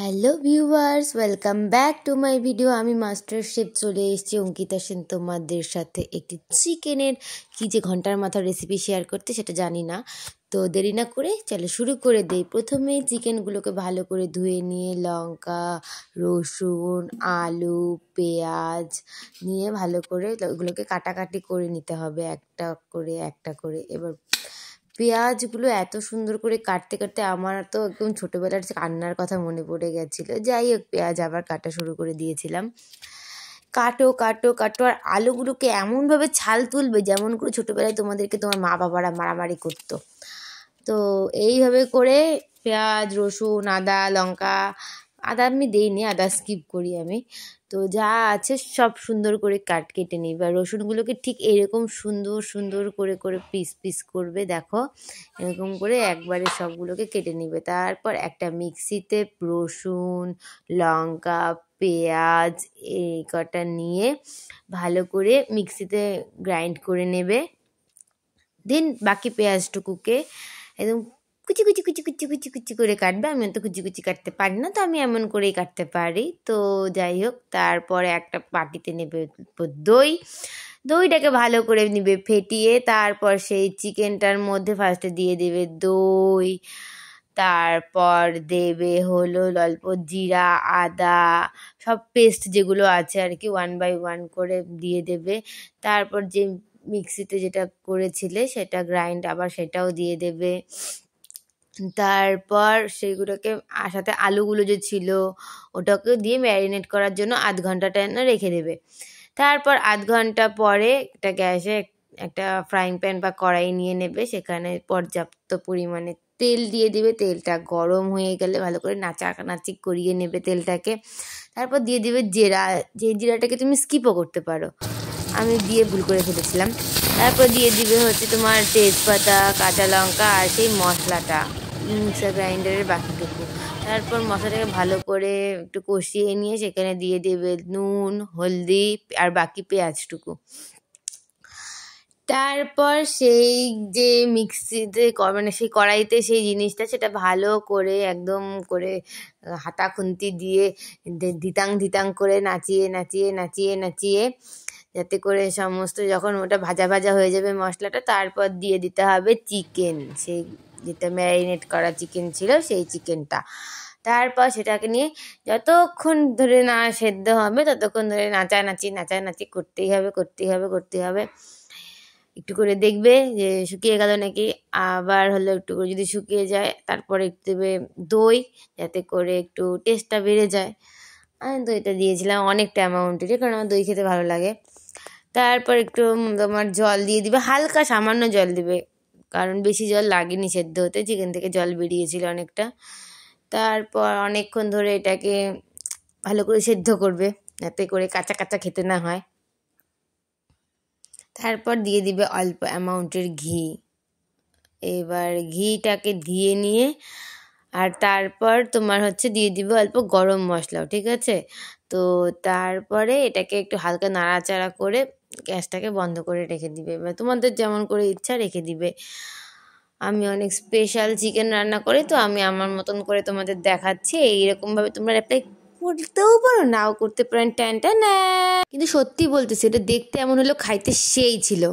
Hello viewers, welcome back to my video. আমি master chef চলে এসেছি অঙ্কিতা সেন তোমাদের সাথে একটি চিকেনের কি যে ঘন্টার মাথার রেসিপি শেয়ার করতে সেটা জানি না, তো দেরি না করে চলো শুরু করে দেই। প্রথমে চিকেনগুলোকে ভালো করে ধুয়ে নিয়ে লঙ্কা, রসুন, আলু, পেঁয়াজ নিয়ে ভালো করে ওগুলোকে কাটাকাটি করে নিতে হবে একটা করে একটা করে। এবার পেঁয়াজগুলো এত সুন্দর করে কাটতে কাটতে আমার তো একদম ছোটোবেলার রান্নার কথা মনে পড়ে গেছিলো। যাই হোক, পেঁয়াজ আবার কাটা শুরু করে দিয়েছিলাম। কাটো কাটো কাটো, আর আলুগুলোকে এমনভাবে ছাল তুলবে যেমন করে ছোটোবেলায় তোমাদেরকে তোমার মা বাবারা মারামারি করতো। তো এইভাবে করে পেঁয়াজ, রসুন, আদা, লঙ্কা, আদা আমি দিইনি, আদা স্কিপ করি আমি। তো যা আছে সব সুন্দর করে কেটে নিই। বা রসুনগুলোকে ঠিক এরকম সুন্দর সুন্দর করে করে পিস পিস করবে, দেখো এরকম করে একবারে সবগুলোকে কেটে নিবে। তারপর একটা মিক্সিতে রসুন, লঙ্কা, পেঁয়াজ এই কটা নিয়ে ভালো করে মিক্সিতে গ্রাইন্ড করে নেবে। দেন বাকি পেঁয়াজটুকুকে একদম কুচি কুচি কুচি কুচি কুচি কুচি করে কাটবে। আমি তো কুচি কুচি কাটতে পারি না, তো আমি এমন করেই কাটতে পারি। তো যাই হোক, তারপরে একটা বাটিতে নেবে দইটাকে ভালো করে নিবে ফেটিয়ে। তারপর সেই চিকেনটার মধ্যে ফার্স্টে দিয়ে দেবে দই, তারপর দেবে হলো অল্প জিরা, আদা, সব পেস্ট যেগুলো আছে আর কি 1 by 1 করে দিয়ে দেবে। তারপর যে মিক্সিতে যেটা করেছিলে সেটা গ্রাইন্ড আবার সেটাও দিয়ে দেবে। তারপর সেগুলোকে সাথে আলুগুলো যে ছিল ওটাকে দিয়ে ম্যারিনেট করার জন্য আধ ঘন্টা রেখে দেবে। তারপর আধ ঘন্টা পরে একটা গ্যাসে একটা ফ্রাইং প্যান বা কড়াই নিয়ে নেবে, সেখানে পর্যাপ্ত পরিমাণে তেল দিয়ে দিবে। তেলটা গরম হয়ে গেলে ভালো করে নাচানাচি করিয়ে নেবে তেলটাকে। তারপর দিয়ে দিবে জিরা, যে জিরাটাকে তুমি স্কিপও করতে পারো, আমি দিয়ে ভুল করে ফেলেছিলাম। তারপর দিয়ে দিবে হচ্ছে তোমার তেজপাতা, কাঁচা লঙ্কা আর সেই মশলাটা, মিক্সার গ্রাইন্ডারের বাকিটুকু। তারপর মশলাটাকে ভালো করে একটু কষিয়ে নিয়ে সেখানে দিয়ে দেবে নুন, হলদি আর বাকি পেঁয়াজটুকু। তারপর সেই যে মিক্সিতে মানে সেই কড়াইতে সেই জিনিসটা সেটা ভালো করে একদম করে হাতা খুন্তি দিয়ে ধিতাং ধিতাং করে নাচিয়ে নাচিয়ে নাচিয়ে নাচিয়ে যাতে করে সমস্ত যখন ওটা ভাজা ভাজা হয়ে যাবে মশলাটা, তারপর দিয়ে দিতে হবে চিকেন, সেই যেটা ম্যারিনেট করা চিকেন ছিল সেই চিকেনটা। তারপর সেটাকে নিয়ে যতক্ষণ ধরে না সেদ্ধ হবে ততক্ষণ ধরে নাচানাচি করতেই হবে। একটু করে দেখবে যে শুকিয়ে গেল নাকি, আবার হলো একটু করে যদি শুকিয়ে যায় তারপরে একটু দেবে দই, যাতে করে একটু টেস্টটা বেড়ে যায়। আমি দইটা দিয়েছিলাম অনেকটা অ্যামাউন্টেরই, কারণ আমার দই খেতে ভালো লাগে। তারপর একটু তোমার জল দিয়ে দিবে, হালকা সামান্য জল দিবে, কারণ বেশি জল লাগেনি সেদ্ধ হতে, চিকেন থেকে জল বেরিয়েছিল অনেকটা। তারপর অনেকক্ষণ ধরে এটাকে ভালো করে সেদ্ধ করবে যাতে করে কাঁচা কাঁচা খেতে না হয়। তারপর দিয়ে দিবে অল্প অ্যামাউন্টের ঘি। এবার ঘিটাকে দিয়ে নিয়ে আর তারপর তোমার হচ্ছে দিয়ে দিবে অল্প গরম মশলাও, ঠিক আছে? তো তারপরে এটাকে একটু হালকা নাড়াচাড়া করে গ্যাসটাকে বন্ধ করে রেখে দিবে, এবার তোমাদের যেমন করে ইচ্ছা রেখে দিবে। আমি অনেক স্পেশাল চিকেন রান্না করি, তো আমি আমার মতন করে তোমাদের দেখাচ্ছি। এইরকমভাবে তোমরা অ্যাপ্লাই করতেও পারো, নাও করতে পারেন। Tan tan. কিন্তু সত্যি বলতেছি, এটা দেখতে এমন হলো, খাইতে সেই ছিল।